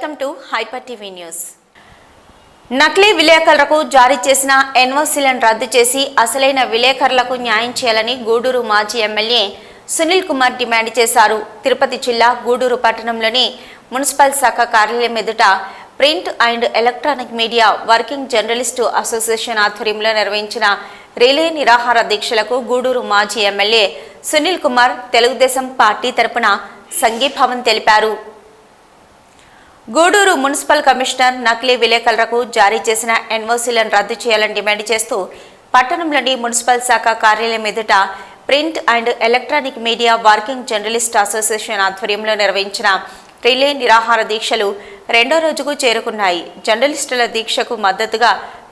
Welcome to hyper TV news. నకిలీ విలేకరులకు జారీ చేసిన ఎన్ఓసీలను రద్దు చేసి అసలైన విలేకరులకు న్యాయం చేయాలని గూడూరు మాజీ ఎమ్మెల్యే సునీల్ కుమార్ డిమాండ్ చేశారు. తిరుపతి జిల్లా గూడూరు పట్టణంలోని మున్సిపల్ శాఖ కార్యాలయం ఎదుట print and electronic media working journalist association ఆధ్వర్యంలో నిర్వహించిన రిలే నిరాహార దీక్షలకు గూడూరు మాజీ ఎమ్మెల్యే సునీల్ కుమార్ తెలుగుదేశం పార్టీ తరపున సంఘీభావం తెలిపారు. గూడూరు మున్సిపల్ కమిషనర్ నకిలీ విలేకరులకు జారీ చేసిన ఎన్ఓసీలను రద్దు చేయాలని డిమాండ్ చేస్తూ పట్టణంలోని మున్సిపల్ శాఖ కార్యాలయం ఎదుట print and electronic media working journalist association ఆధ్వర్యంలో నిర్వహించిన రిలే నిరాహార దీక్షలు రెండో రోజుకు చేరుకున్నాయి. జర్నలిస్టుల దీక్షకు మద్దతుగా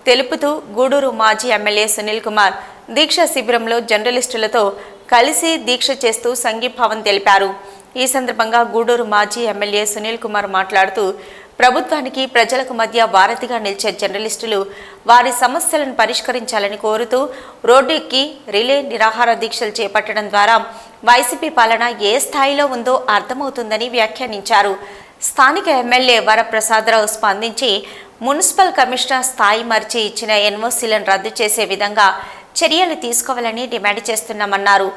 తెలుపుతూ గూడూరు మాజీ ఎమ్మెల్యే సునీల్ కుమార్ దీక్ష శిబిరంలో జర్నలిస్టులతో కలిసి దీక్ష చేస్తూ సంఘీభావం తెలిపారు. ఈ సందర్భంగా గూడూరు మాజీ ఎమ్మెల్యే సునీల్ కుమార్ మాట్లాడుతూ ప్రభుత్వానికి ప్రజలకు మధ్య వారధిగా నిలిచే జర్నలిస్టులు వారి సమస్యలను పరిష్కరించాలని కోరుతూ రోడ్డు ఎక్కి రిలే నిరాహార దీక్షలు చేపట్టడం ద్వారా వైసీపీ పాలన ఏ స్థాయిలో ఉందో అర్థమవుతుందని వ్యాఖ్యానించారు. స్థానిక ఎమ్మెల్యే వరప్రసాదరావు స్పందించి మున్సిపల్ కమిషనర్ స్థాయి మర్చి ఇచ్చిన ఎన్ఓసీలను రద్దు చేసే విధంగా చర్యలు తీసుకోవాలని డిమాండ్ చేస్తున్నామన్నారు.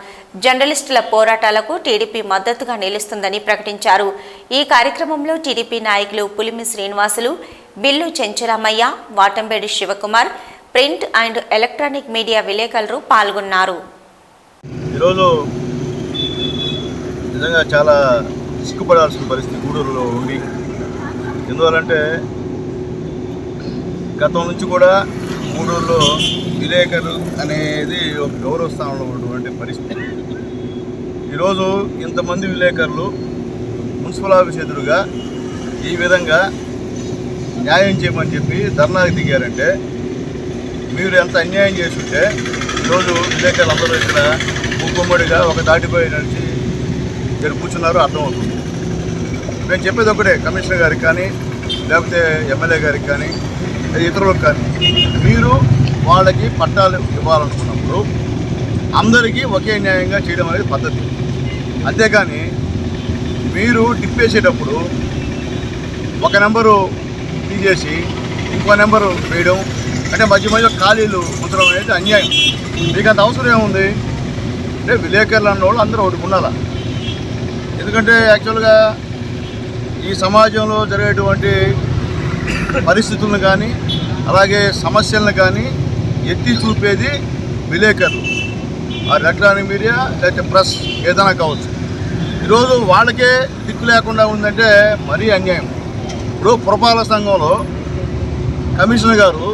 జర్నలిస్టుల పోరాటాలకు టీడీపీ మద్దతుగా నిలుస్తుందని ప్రకటించారు. ఈ కార్యక్రమంలో టీడీపీ నాయకులు Pulimi Srinivasulu, Billu Chenchuramaiah, Vatambedi Shivakumar, print and electronic media విలేకరులు పాల్గొన్నారు. ఈరోజు నిజంగా చాలా సిగ్గుపడాల్సిన పరిస్థితి గూడూరులో ఉంది. ఎందువల్లంటే గతం నుంచి కూడా గూడూరులో విలేకరులు అనేది ఒక గౌరవ స్థానంలో ఉన్నటువంటి పరిస్థితి. ఈరోజు ఇంతమంది విలేకరులు మున్సిపల్ ఆఫీస్ ఎదురుగా ఈ విధంగా న్యాయం చేయమని చెప్పి ధర్నాకి దిగారంటే మీరు ఎంత అన్యాయం చేస్తుంటే ఈరోజు విలేకరులు అందరూ ఇక్కడ గుమ్మడిగా ఒక దాటిపోయి నడిచి ఇక్కడ కూర్చున్నారో అర్థమవుతుంది. నేను చెప్పేది ఒకటే, కమిషనర్ గారికి కానీ లేకపోతే ఎమ్మెల్యే గారికి కానీ ఇతరులకు కానీ, మీరు వాళ్ళకి పట్టాలు ఇవ్వాలనుకున్నప్పుడు అందరికీ ఒకే న్యాయంగా చేయడం అనేది పద్ధతి. అంతేకాని మీరు తిప్పేసేటప్పుడు ఒక నెంబరు తీసేసి ఇంకో నెంబరు వేయడం అంటే మధ్య ఖాళీలు ఉంచడం అనేది అన్యాయం. మీకు అంత అవసరం ఏముంది అంటే విలేకరులు అన్న వాళ్ళు అందరూ ఒకటి ఉండాలి. ఎందుకంటే యాక్చువల్గా ఈ సమాజంలో జరిగేటువంటి పరిస్థితులను కానీ అలాగే సమస్యలను కానీ ఎత్తి చూపేది విలేకరులు, ఎలక్ట్రానిక్ మీడియా లేకపోతే ప్రెస్ ఏదైనా కావచ్చు. ఈరోజు వాళ్ళకే దిక్కు లేకుండా ఉందంటే మరీ అన్యాయం. ఇప్పుడు పురపాలక సంఘంలో కమిషనర్ గారు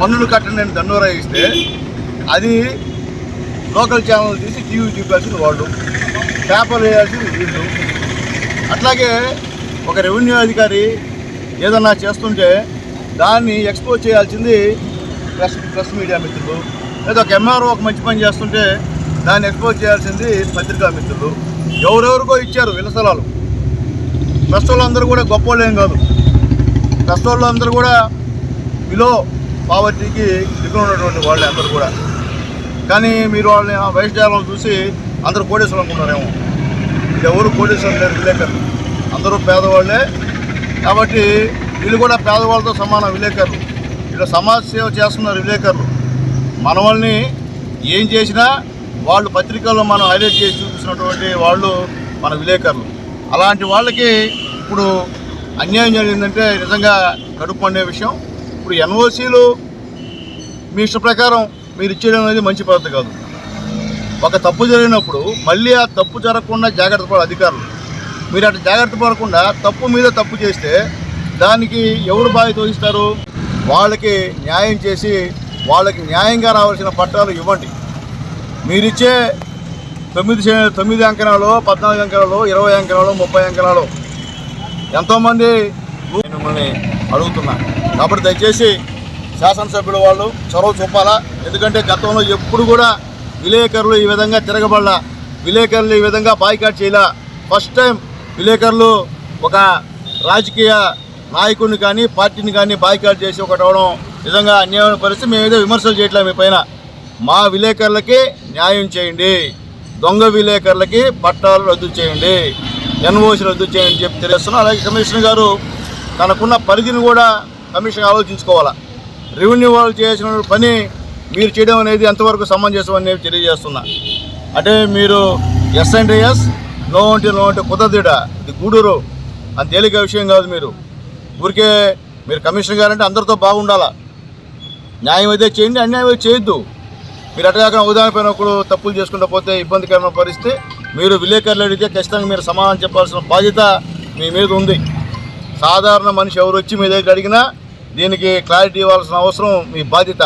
పన్నులు కట్టండి దండోరా ఇస్తే అది లోకల్ ఛానల్ తీసి టీవీ చూపాల్సింది వాళ్ళు, పేపర్ వేయాల్సింది వీళ్ళు. అట్లాగే ఒక రెవెన్యూ అధికారి ఏదన్నా చేస్తుంటే దాన్ని ఎక్స్పోజ్ చేయాల్సింది ప్రెస్ మీడియా మిత్రులు, లేదా ఒక ఎంఆర్ఓ ఒక మంచి పని చేస్తుంటే దాన్ని ఎక్స్పోజ్ చేయాల్సింది పత్రికా మిత్రులు. ఎవరెవరికో ఇచ్చారు విలసలాలు. ప్రెస్ వాళ్ళందరూ కూడా గొప్ప వాళ్ళు ఏం కాదు. ప్రెస్ వాళ్ళందరూ కూడా బిలో పావర్టీకి దిగులు ఉన్నటువంటి వాళ్ళే అందరూ కూడా. కానీ మీరు వాళ్ళని వయసుజాలను చూసి అందరూ కోటేశ్వరం అనుకున్నారేమో. ఎవరు కోటేశ్వరం లేరు, విలేకరులు అందరూ పేదవాళ్ళే. కాబట్టి వీళ్ళు కూడా పేదవాళ్ళతో సమానం విలేకరులు. వీళ్ళు సమాజ సేవ చేస్తున్నారు విలేకరులు. మన వాళ్ళని ఏం చేసినా వాళ్ళు పత్రికల్లో మనం హైలైట్ చేసి చూపిస్తున్నటువంటి వాళ్ళు మన విలేకరులు. అలాంటి వాళ్ళకి ఇప్పుడు అన్యాయం జరిగిందంటే నిజంగా కడుపు పండే విషయం. ఇప్పుడు ఎన్ఓసీలు మీ ఇష్ట ప్రకారం మీరు ఇచ్చేయడం అనేది మంచి పద్ధతి కాదు. ఒక తప్పు జరిగినప్పుడు మళ్ళీ ఆ తప్పు జరగకుండా జాగ్రత్త పడే అధికారులు. మీరు అటు జాగ్రత్త పడకుండా తప్పు మీద తప్పు చేస్తే దానికి ఎవరు బాధ్యత వహిస్తారు? వాళ్ళకి న్యాయం చేసి వాళ్ళకి న్యాయంగా రావాల్సిన పట్టాలు ఇవ్వండి. మీరిచ్చే 9 అంకణాలు, 14 అంకణాలు, 20 అంకణాలు, 30 అంకణాలు ఎంతోమంది మిమ్మల్ని అడుగుతున్నా. కాబట్టి దయచేసి శాసనసభ్యులు వాళ్ళు చొరవ చూపాలా. ఎందుకంటే గతంలో ఎప్పుడు కూడా విలేకరులు ఈ విధంగా తిరగబడాల, విలేకరులు ఈ విధంగా బాయ్కాట్ చేయాల. ఫస్ట్ టైం విలేకరులు ఒక రాజకీయ నాయకుడిని కానీ పార్టీని కానీ బాయ్కాట్ చేసి ఒకటి అవడం నిజంగా అన్యాయమైన పరిస్థితి. మేము ఏదో విమర్శలు చేయట్లేదు మీ పైన. మా విలేకరులకి న్యాయం చేయండి, దొంగ విలేకరులకి పట్టాలు రద్దు చేయండి, ఎన్ఓసీ రద్దు చేయండి చెప్పి తెలియస్తున్నాం. అలాగే కమిషనర్ గారు తనకున్న పరిధిని కూడా కమిషన్ ఆలోచించుకోవాలా. రెవెన్యూ వాళ్ళు చేసిన పని మీరు చేయడం అనేది ఎంతవరకు సమంజసం అని నేను తెలియజేస్తున్నా. అంటే మీరు ఎస్ అంటే ఎస్, నో అంటే కుదరదుడా. ఇది గూడూరు అని తేలిక విషయం కాదు. మీరు ఊరికే మీరు కమిషనర్ గారంటే అందరితో బాగుండాలా. న్యాయం అయితే చేయండి, అన్యాయం అయితే చేయొద్దు. మీరు అట్టగాక ఉదాహరణ పైన ఒకరు తప్పులు చేసుకుంటూ పోతే ఇబ్బందికరమైన పరిస్థితి. మీరు విలేకరులు అడిగితే ఖచ్చితంగా మీరు సమాధానం చెప్పాల్సిన బాధ్యత మీ మీద ఉంది. సాధారణ మనిషి ఎవరు వచ్చి మీ దగ్గర అడిగినా దీనికి క్లారిటీ ఇవ్వాల్సిన అవసరం మీ బాధ్యత.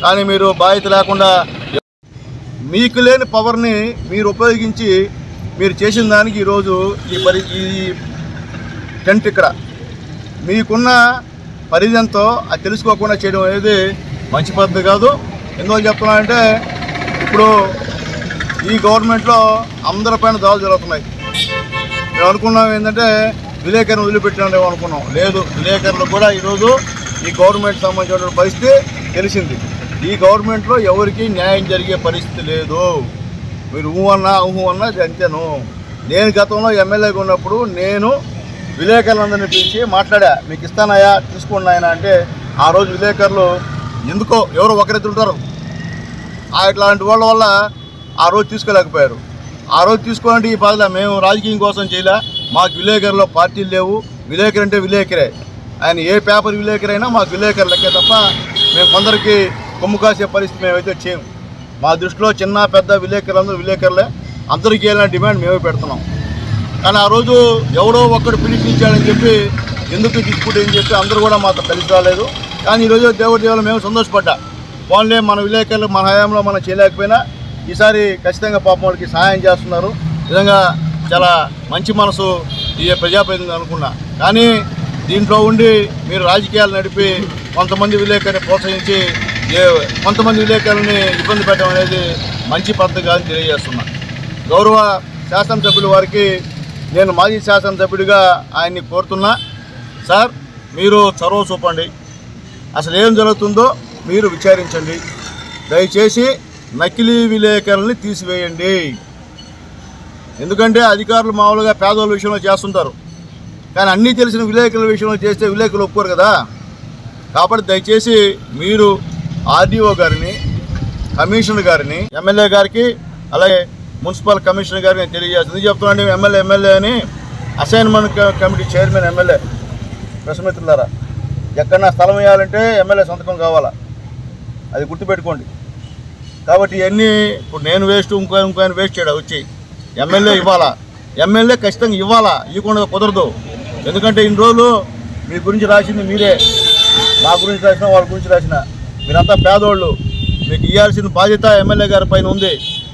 కానీ మీరు బాధ్యత లేకుండా మీకు లేని పవర్ని మీరు ఉపయోగించి మీరు చేసిన దానికి ఈరోజు ఈ టెంట్ ఇక్కడ మీకున్న పరిధితో అది తెలుసుకోకుండా చేయడం అనేది మంచి పద్ధతి కాదు. ఎందువల్ల చెప్తున్నానంటే ఇప్పుడు ఈ గవర్నమెంట్లో అందరిపైన దాడులు జరుగుతున్నాయి. మేము అనుకున్నాం ఏంటంటే విలేకరులను వదిలిపెట్టినాం అనుకున్నాం. లేదు, విలేకరులు కూడా ఈరోజు ఈ గవర్నమెంట్ సంబంధించిన పరిస్థితి తెలిసింది. ఈ గవర్నమెంట్లో ఎవరికి న్యాయం జరిగే పరిస్థితి లేదు. మీరు ఊహు అన్నా అంతేను. నేను గతంలో ఎమ్మెల్యేగా ఉన్నప్పుడు నేను విలేకరులందరినీ పిలిచి మాట్లాడా, మీకు ఇస్తానయా తీసుకోండి ఆయన అంటే ఆ రోజు విలేకరులు ఎందుకో ఎవరో ఒకరిద్దరు ఉంటారు, ఇట్లాంటి వాళ్ళ వల్ల ఆ రోజు తీసుకోలేకపోయారు. ఆ రోజు తీసుకోవాలంటే ఈ బాధ మేము రాజకీయం కోసం చేయలే. మాకు విలేకరులో పార్టీలు లేవు. విలేకరు అంటే విలేకరే. ఆయన ఏ పేపర్ విలేకరైనా మాకు విలేకరు లెక్కే తప్ప మేము కొందరికి కొమ్ము కాసే పరిస్థితి మేమైతే చేయము. మా దృష్టిలో చిన్న పెద్ద విలేకరులందరూ విలేకరులే. అందరికీ ఏదైనా డిమాండ్ మేమే పెడుతున్నాం. కానీ ఆ రోజు ఎవడో ఒక్కడు పిలిపించాడని చెప్పి ఎందుకు డిస్ప్యూట్ అని చెప్పి అందరూ కూడా మాతో కలిసి రాలేదు. కానీ ఈరోజు దేవుడి దేవుళ్ళు మేము సంతోషపడ్డా. పోన్లే మన విలేకరులు మన హయాంలో మనం చేయలేకపోయినా ఈసారి ఖచ్చితంగా పాపం వాళ్ళకి సహాయం చేస్తున్నారు. నిజంగా చాలా మంచి మనసు ఈ ప్రజాప్రతినిధి అనుకున్నా. కానీ దీంట్లో ఉండి మీరు రాజకీయాలు నడిపి కొంతమంది విలేకరుని ప్రోత్సహించి కొంతమంది విలేకరులని ఇబ్బంది పెట్టడం అనేది మంచి పద్ధతి కాదని తెలియజేస్తున్నా. గౌరవ శాసనసభ్యుల వారికి నేను మాజీ శాసనసభ్యుడిగా ఆయన్ని కోరుతున్నా, సార్ మీరు చొరవ చూపండి. అసలు ఏం జరుగుతుందో మీరు విచారించండి. దయచేసి నకిలీ విలేకరుల్ని తీసివేయండి. ఎందుకంటే అధికారులు మామూలుగా పేదోళ్ళ విషయంలో చేస్తుంటారు. కానీ అన్నీ తెలిసిన విలేకరుల విషయంలో చేస్తే విలేకరులు ఒప్పుకోరు కదా. కాబట్టి దయచేసి మీరు ఆర్డీఓ గారిని, కమిషనర్ గారిని, ఎమ్మెల్యే గారికి, అలాగే మున్సిపల్ కమిషనర్ గారిని తెలియజేస్తుంది. చెప్తున్నాను ఎమ్మెల్యే అని అసైన్మెంట్ కమిటీ చైర్మన్ ఎమ్మెల్యే ప్రశ్నమిత్రులారా, ఎక్కడన్నా స్థలం వేయాలంటే ఎమ్మెల్యే సంతకం కావాలా, అది గుర్తుపెట్టుకోండి. కాబట్టి ఇవన్నీ ఇప్పుడు నేను వేస్ట్ ఇంకో వేస్ట్ చేయడా వచ్చి ఎమ్మెల్యే ఇవ్వాలా, ఎమ్మెల్యే ఖచ్చితంగా ఇవ్వాలా, ఇవ్వకుండా కుదరదు. ఎందుకంటే ఇన్ని రోజులు మీ గురించి రాసింది మీరే, మా గురించి రాసిన వాళ్ళ గురించి రాసిన మీరంతా పేదోళ్ళు. మీకు ఇవ్వాల్సిన బాధ్యత ఎమ్మెల్యే గారి పైన ఉంది.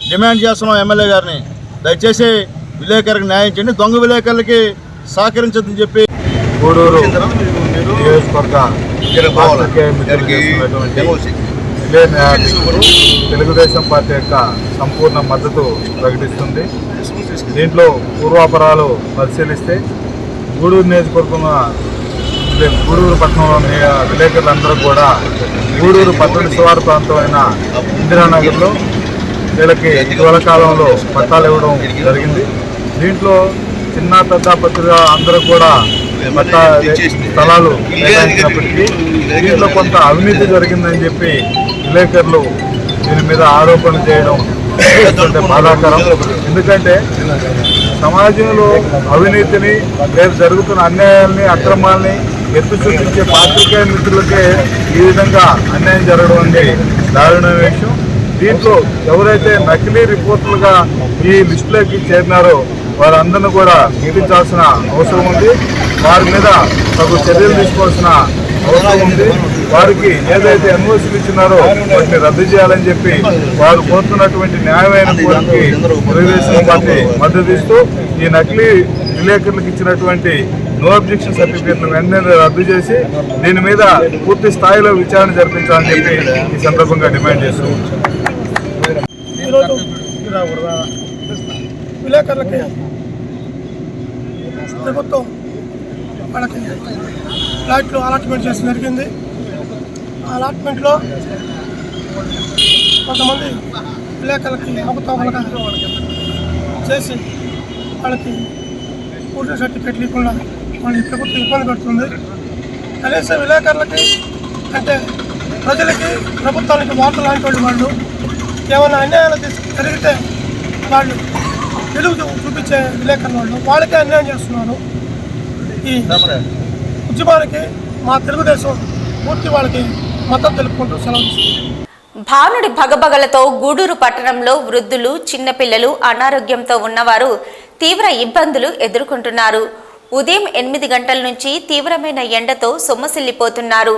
డిమాండ్ చేస్తున్నాం ఎమ్మెల్యే గారిని, దయచేసి విలేకరులకు న్యాయం చేయండి, దొంగ విలేకరులకి సహకరించదని చెప్పి గూడూరు నియోజకవర్గ తెలుగుదేశం పార్టీ యొక్క సంపూర్ణ మద్దతు ప్రకటిస్తుంది. దీంట్లో పూర్వాపరాలు పరిశీలిస్తే గూడూరు నియోజకవర్గంలో గూడూరు పట్టణంలోని విలేకరులందరూ కూడా గూడూరు పట్టణ శివారు ప్రాంతమైన ఇందిరానగర్లో వీళ్ళకి ఇటీవల కాలంలో పట్టాలు ఇవ్వడం జరిగింది. దీంట్లో చిన్న పెద్ద పత్రిక అందరూ కూడా పట్టా స్థలాలు కేటాయించినప్పటికీ దీంట్లో కొంత అవినీతి జరిగిందని చెప్పి విలేకరులు దీని మీద ఆరోపణలు చేయడం బాధాకరం. ఎందుకంటే సమాజంలో అవినీతిని లేదా జరుగుతున్న అన్యాయాల్ని అక్రమాలని ఎత్తు చూపించే పాత్రికేయ మిత్రులకే ఈ విధంగా అన్యాయం జరగడం అనేది దారుణమైన విషయం. దీంట్లో ఎవరైతే నకిలీ రిపోర్టర్లుగా ఈ లిస్టులోకి చేరినారో వారందరినీ కూడా గుర్తించాల్సిన అవసరం ఉంది. వారి మీద తగు చర్యలు తీసుకోవాల్సిన అవసరం ఉంది. వారికి ఏదైతే ఎన్ఓసీలు ఇచ్చినారో వాటిని రద్దు చేయాలని చెప్పి వారు కోరుతున్నటువంటి న్యాయమైన కోరికకి తెలుగుదేశం పార్టీ మద్దతు ఇస్తూ ఈ నకిలీ విలేకరులకు ఇచ్చినటువంటి నో అబ్జెక్షన్ సర్టిఫికేట్ను వెంటనే రద్దు చేసి దీని మీద పూర్తి స్థాయిలో విచారణ జరిపించాలని చెప్పి ఈ సందర్భంగా డిమాండ్ చేస్తున్నాం. విలేకరులకి ప్రభుత్వం వాళ్ళకి ఫ్లాట్లు అలాట్మెంట్ చేసి జరిగింది. ఆ అలాట్మెంట్లో కొంతమంది విలేకరులకి అవకతవకలుగా చేసి వాళ్ళకి పూర్తి సర్టిఫికేట్లు ఇవ్వకుండా వాళ్ళకి ప్రభుత్వం ఇబ్బంది పెడుతుంది. కనీసం విలేకరులకి అంటే ప్రజలకి ప్రభుత్వానికి వార్తలు లాంటి వాళ్ళు ఏమైనా అన్యాయాలు జరిగితే వాళ్ళు వెలుగు చూపించే విలేకరుల వాళ్ళకే అన్యాయం చేస్తున్నారు. ఈ ఉద్యమానికి మా తెలుగుదేశం పూర్తి వాళ్ళకి మద్దతు తెలుపుకుంటూ సెలవు. భానుడి భగభగలతో గూడూరు పట్టణంలో వృద్ధులు, చిన్నపిల్లలు, అనారోగ్యంతో ఉన్నవారు తీవ్ర ఇబ్బందులు ఎదుర్కొంటున్నారు. ఉదయం 8 గంటల నుంచి తీవ్రమైన ఎండతో సొమ్మసిల్లిపోతున్నారు.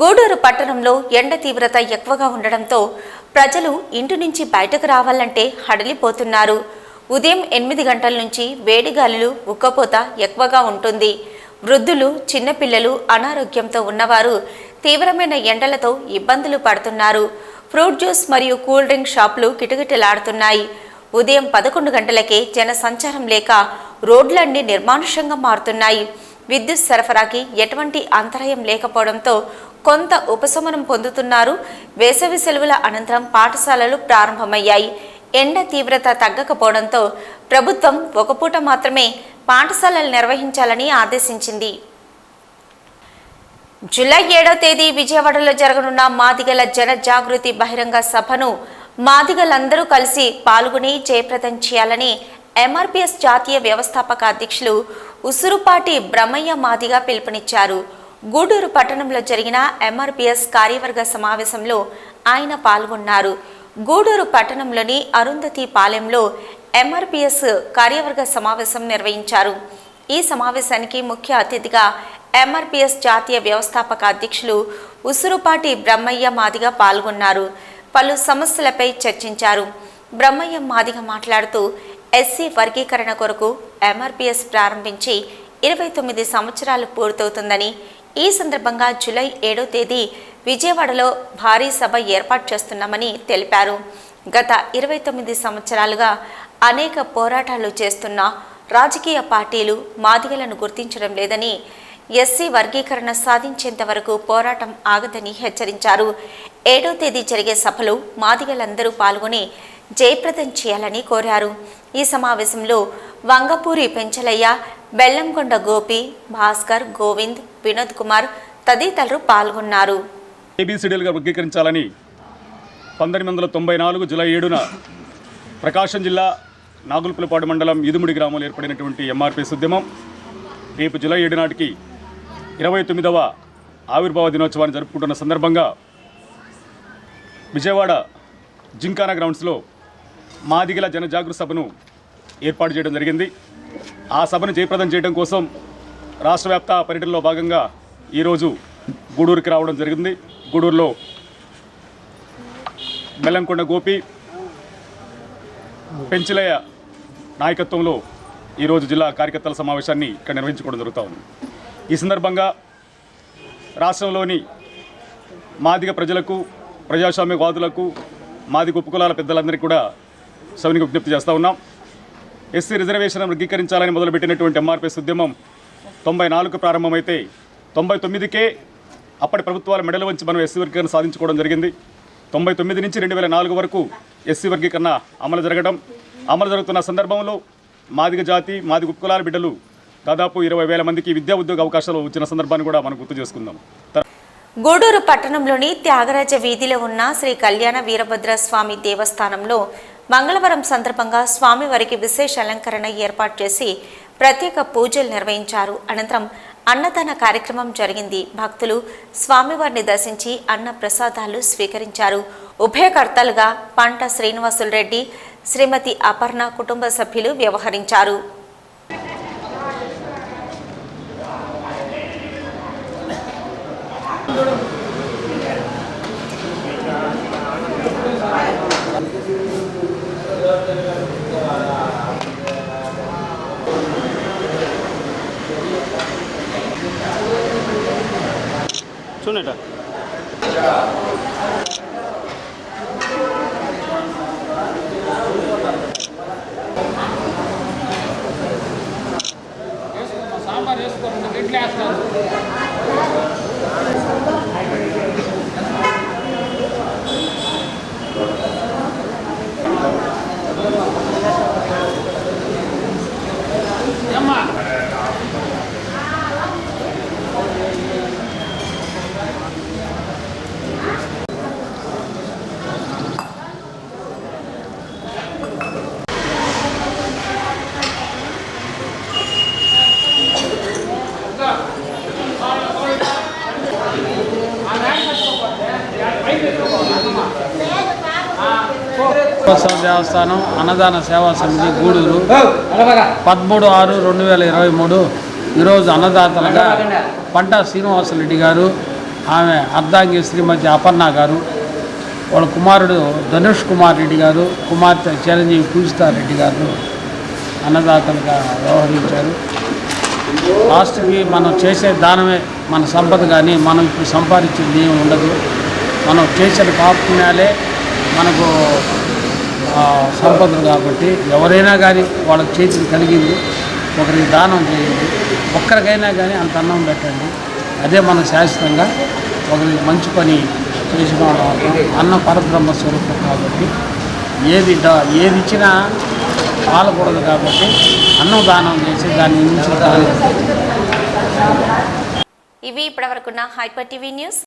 గూడూరు పట్టణంలో ఎండ తీవ్రత ఎక్కువగా ఉండడంతో ప్రజలు ఇంటి నుంచి బయటకు రావాలంటే హడలిపోతున్నారు. ఉదయం 8 గంటల నుంచి వేడిగాలులు, ఉక్కపోత ఎక్కువగా ఉంటుంది. వృద్ధులు, చిన్నపిల్లలు, అనారోగ్యంతో ఉన్నవారు తీవ్రమైన ఎండలతో ఇబ్బందులు పడుతున్నారు. ఫ్రూట్ జ్యూస్ మరియు కూల్ డ్రింక్ షాపులు కిటకిటలాడుతున్నాయి. ఉదయం 11 గంటలకే జన సంచారం లేక రోడ్లన్నీ నిర్మానుష్యంగా మారుతున్నాయి. విద్యుత్ సరఫరాకి ఎటువంటి అంతరాయం లేకపోవడంతో కొంత ఉపశమనం పొందుతున్నారు. వేసవి సెలవుల అనంతరం పాఠశాలలు ప్రారంభమయ్యాయి. ఎండ తీవ్రత తగ్గకపోవడంతో ప్రభుత్వం ఒక పూట మాత్రమే పాఠశాలలు నిర్వహించాలని ఆదేశించింది. జూలై 7వ తేదీ విజయవాడలో జరగనున్న మాదిగల జన జాగృతి బహిరంగ సభను మాదిగలందరూ కలిసి పాల్గొని జయప్రదం చేయాలని ఎంఆర్పీఎస్ జాతీయ వ్యవస్థాపక అధ్యక్షులు ఉసురుపాటి బ్రహ్మయ్య మాదిగ పిలుపునిచ్చారు. గూడూరు పట్టణంలో జరిగిన ఎంఆర్పీఎస్ కార్యవర్గ సమావేశంలో ఆయన పాల్గొన్నారు. గూడూరు పట్టణంలోని అరుంధతి పాలెంలో ఎంఆర్పీఎస్ కార్యవర్గ సమావేశం నిర్వహించారు. ఈ సమావేశానికి ముఖ్య అతిథిగా ఎంఆర్పీఎస్ జాతీయ వ్యవస్థాపక అధ్యక్షులు ఉసురుపాటి బ్రహ్మయ్య మాదిగ పాల్గొన్నారు. పలు సమస్యలపై చర్చించారు. బ్రహ్మయ్య మాదిగ మాట్లాడుతూ ఎస్సీ వర్గీకరణ కొరకు ఎంఆర్పీఎస్ ప్రారంభించి 29 సంవత్సరాలు పూర్తవుతుందని, ఈ సందర్భంగా జూలై 7వ తేదీ విజయవాడలో భారీ సభ ఏర్పాటు చేస్తున్నామని తెలిపారు. గత 29 సంవత్సరాలుగా అనేక పోరాటాలు చేస్తున్న రాజకీయ పార్టీలు మాదిగలను గుర్తించడం లేదని, ఎస్సీ వర్గీకరణ సాధించేంత వరకు పోరాటం ఆగదని హెచ్చరించారు. 7వ తేదీ జరిగే సభలో మాదిగలందరూ పాల్గొని జయప్రదం చేయాలని కోరారు. ఈ సమావేశంలో వంగపూరి పెంచలయ్య, బెల్లంకొండ గోపి, భాస్కర్, గోవింద్, వినోద్ కుమార్ తదితరులు పాల్గొన్నారు. ఏబీసీడీలుగా వర్గీకరించాలని 1994 జూలై 7న ప్రకాశం జిల్లా నాగులపులపాడు మండలం ఈదుముడి గ్రామంలో ఏర్పడినటువంటి ఎంఆర్పీఎస్ ఉద్యమం రేపు జూలై 7 నాటికి 29వ ఆవిర్భావ దినోత్సవాన్ని జరుపుకుంటున్న సందర్భంగా విజయవాడ జింకానా గ్రౌండ్స్లో మాదిగల జనజాగృతి సభను ఏర్పాటు చేయడం జరిగింది. ఆ సభను జయప్రదం చేయడం కోసం రాష్ట్ర వ్యాప్త పర్యటనలో భాగంగా ఈరోజు గూడూరుకి రావడం జరిగింది. గూడూరులో బెల్లంకొండ గోపి, పెంచలయ్య నాయకత్వంలో ఈరోజు జిల్లా కార్యకర్తల సమావేశాన్ని ఇక్కడ నిర్వహించుకోవడం జరుగుతూ ఉంది. ఈ సందర్భంగా రాష్ట్రంలోని మాదిగ ప్రజలకు, ప్రజాస్వామ్యవాదులకు, మాదిగ ఉపకులాల పెద్దలందరికీ కూడా సవినీయ విజ్ఞప్తి చేస్తూ ఉన్నాం. ఎస్సీ రిజర్వేషన్ వర్గీకరించాలని మొదలుపెట్టినటువంటి ఎంఆర్పీఎస్ ఉద్యమం 94కు ప్రారంభమైతే 99కే అప్పటి ప్రభుత్వాల మెడలు వంచి మనం ఎస్సీ వర్గీకరణ సాధించుకోవడం జరిగింది. 99 నుంచి 2004 వరకు ఎస్సీ వర్గీకరణ అమలు జరుగుతున్న సందర్భంలో మాదిగ జాతి, మాదిగ ఉపకులాల బిడ్డలు దాదాపు 20,000 మందికి విద్యా ఉద్యోగ అవకాశాలు వచ్చిన సందర్భాన్ని కూడా మనం గుర్తు చేసుకుందాం. గూడూరు పట్టణంలోని త్యాగరాజ వీధిలో ఉన్న శ్రీ కళ్యాణ వీరభద్ర స్వామి దేవస్థానంలో మంగళవారం సందర్భంగా స్వామివారికి విశేష అలంకరణ ఏర్పాటు చేసి ప్రత్యేక పూజలు నిర్వహించారు. అనంతరం అన్నదాన కార్యక్రమం జరిగింది. భక్తులు స్వామివారిని దర్శించి అన్న ప్రసాదాలు స్వీకరించారు. ఉభయకర్తలుగా పంట శ్రీనివాసులు రెడ్డి, శ్రీమతి అపర్ణ కుటుంబ సభ్యులు వ్యవహరించారు. చూడండి సాంబార్ వేసుకోండి, ఇడ్లీ వేస్తారు. దేవస్థానం అన్నదాన సేవా సమితి గూడూరు 13/6/2023 ఈరోజు అన్నదాతలుగా పంటా శ్రీనివాసరెడ్డి గారు, ఆమె అర్ధాంగి శ్రీమతి అపర్ణ గారు, వాళ్ళ కుమారుడు ధనుష్ కుమార్ రెడ్డి గారు, కుమార్తె చిరంజీవి పూజితారెడ్డి గారు అన్నదాతలుగా వ్యవహరించారు. లాస్ట్కి మనం చేసే దానమే మన సంపద, కానీ మనం ఇప్పుడు సంపాదించింది ఏమి ఉండదు. మనం చేసిన పాపుణ్యాలే మనకు సంపదలు. కాబట్టి ఎవరైనా కానీ వాళ్ళకి చేతికి కలిగింది ఒకరికి దానం చేయండి, ఒక్కరికైనా కానీ అంత అన్నం పెట్టండి. అదే మన శాశ్వతంగా ఒకరికి మంచి పని చేసిన అన్న పరబ్రహ్మ స్వరూపం. కాబట్టి ఏది ఇచ్చినా పాలకూడదు. కాబట్టి అన్నం దానం చేసి దాన్ని నుంచి ఇవి ఇప్పటివరకున్న హైపర్ టీవీ న్యూస్.